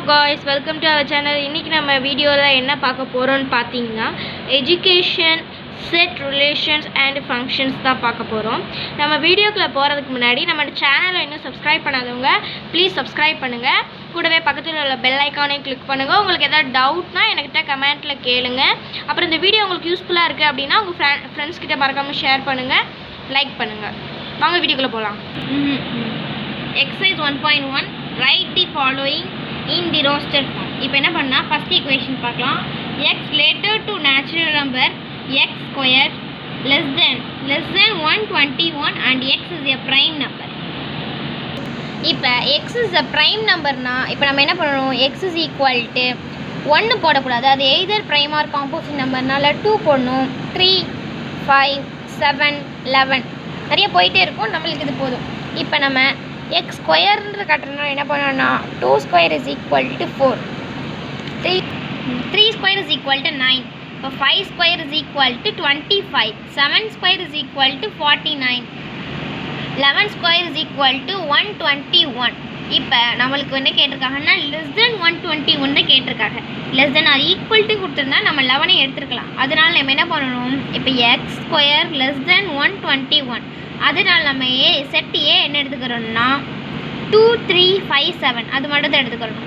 guys, welcome to our channel. இன்னைக்கு நம்ம வீடியோல என்ன பார்க்க போறோம்னு பாத்தீங்கன்னா education set relations and functions தான் பார்க்க போறோம். நம்ம வீடியோக்குள்ள போறதுக்கு முன்னாடி நம்ம சேனலை இன்னும் subscribe பண்ணாதவங்க please subscribe பண்ணுங்க. கூடவே பக்கத்துல உள்ள bell icon-ஐ click பண்ணுங்க. உங்களுக்கு ஏதாவது டவுட்னா என்கிட்ட கமெண்ட்ல கேளுங்க. அப்புறம் இந்த வீடியோ உங்களுக்கு யூஸ்ஃபுல்லா இருக்கு அப்படினா உங்க फ्रेंड्स கிட்ட மறக்காம ஷேர் பண்ணுங்க, லைக் பண்ணுங்க. வாங்க வீடியோக்குள்ள போலாம். Exercise 1.1 write the following in the roster form. இப்போ என்ன பண்ணா first equation பார்க்கலாம். x later to natural number x square less than 121 and x is a prime number. இப்போ x is a prime number னா இப்போ நம்ம என்ன பண்ணனும், x is equal to 1 போடக்கூடாது, அது either prime or composite numberனால 2 போடணும். 3 5 7 11 நிறைய போயிட்டே இருக்கும், நம்மளுக்கு இது போதும். இப்போ நம்ம x square ன்ற காட்டறதுனா என்ன பண்ணனும்னா 2 square is equal to 4, 3 square is equal to 9, இப்போ 5 square is equal to 25, 7 square is equal to 49, 11 square is equal to 121. இப்போ நம்மளுக்கு என்ன கேட்டிருக்காங்கன்னா less than 121 தான் கேட்டிருக்காங்க. less than or equal to கொடுத்திருந்தா நம்ம 11 எடுத்துக்கலாம். அதனால நம்ம என்ன பண்ணணும், இப்போ x square less than 121, அதனால நம்ம செட் ஏ என்ன எடுத்துக்கிறோம்னா 2 3 5 7 அது மட்டும் தான் எடுத்துக்கிறோம்.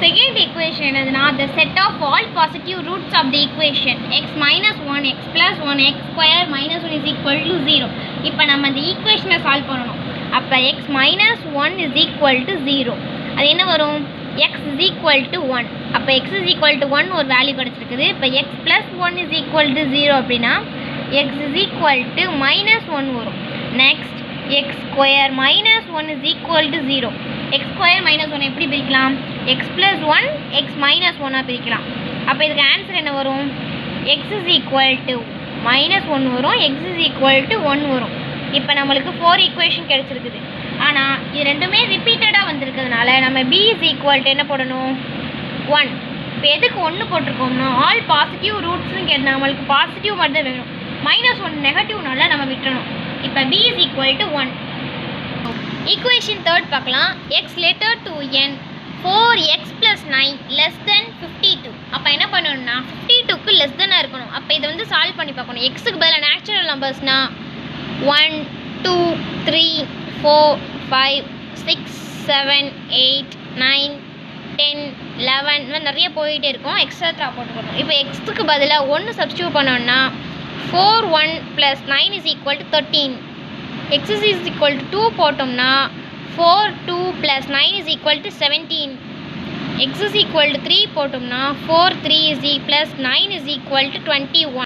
Second equation என்னதுன்னா the set of all positive roots of the equation x minus 1 x plus 1 x square minus 1 is equal to 0. இப்போ நம்ம இந்த ஈக்குவேஷனை சால்வ் பண்ணணும். அப்போ x minus 1 is equal to 0, அது என்ன வரும், x is equal to 1. அப்போ x is equal to 1 ஒரு வேல்யூ கிடைச்சிருக்குது. இப்போ x plus 1 is equal to 0 அப்படின்னா x is equal to minus 1 வரும். next x square minus 1 is equal to 0. x square minus 1 எப்படி பிரிக்கலாம், x plus 1 x minus 1 பிரிக்கலாம். அப்போ இதுக்கு ஆன்சர் என்ன வரும், x is equal to minus 1 வரும், x is equal to 1 வரும். இப்போ நம்மளுக்கு 4 ஈக்குவேஷன் கிடைச்சிருக்குது. ஆனால் இது ரெண்டுமே ரிப்பீட்டடாக வந்திருக்கிறதுனால நம்ம b is equal to என்ன போடணும், 1. இப்போ எதுக்கு 1 போட்டிருக்கோம்னா ஆல் பாசிட்டிவ் ரூட்ஸ்னு கேட்டு நம்மளுக்கு பாசிட்டிவ் மட்டும் தான் வேணும், -1 நெகட்டிவ்னால நம்ம விட்டுறணும். இப்போ b is equal to 1. Equation 3 பார்க்கலாம். x later to n 4x plus 9 less than 52. அப்போ என்ன பண்ணணும்னா 52க்கு லெஸ் தென்னாக இருக்கணும். அப்போ இதை வந்து சால்வ் பண்ணி பார்க்கணும். எக்ஸுக்கு பதிலாக நேச்சுரல் நம்பர்ஸ்னா 1 2 3 4 5 6 7 8 9 10 11 நிறைய போயிட்டே இருக்கும், எக்ஸட்ரா போட்டுக்கணும். இப்போ எக்ஸுக்கு பதிலாக 1 சப்ஸ்டியூட் பண்ணோம்னா 4 1 plus 9 is equal to 13. x is equal to 2 போட்டோம்னா 4 2 plus 9 is equal to 17. x is equal to 3 போட்டோம்னா 4 3 is plus 9 is equal to 21.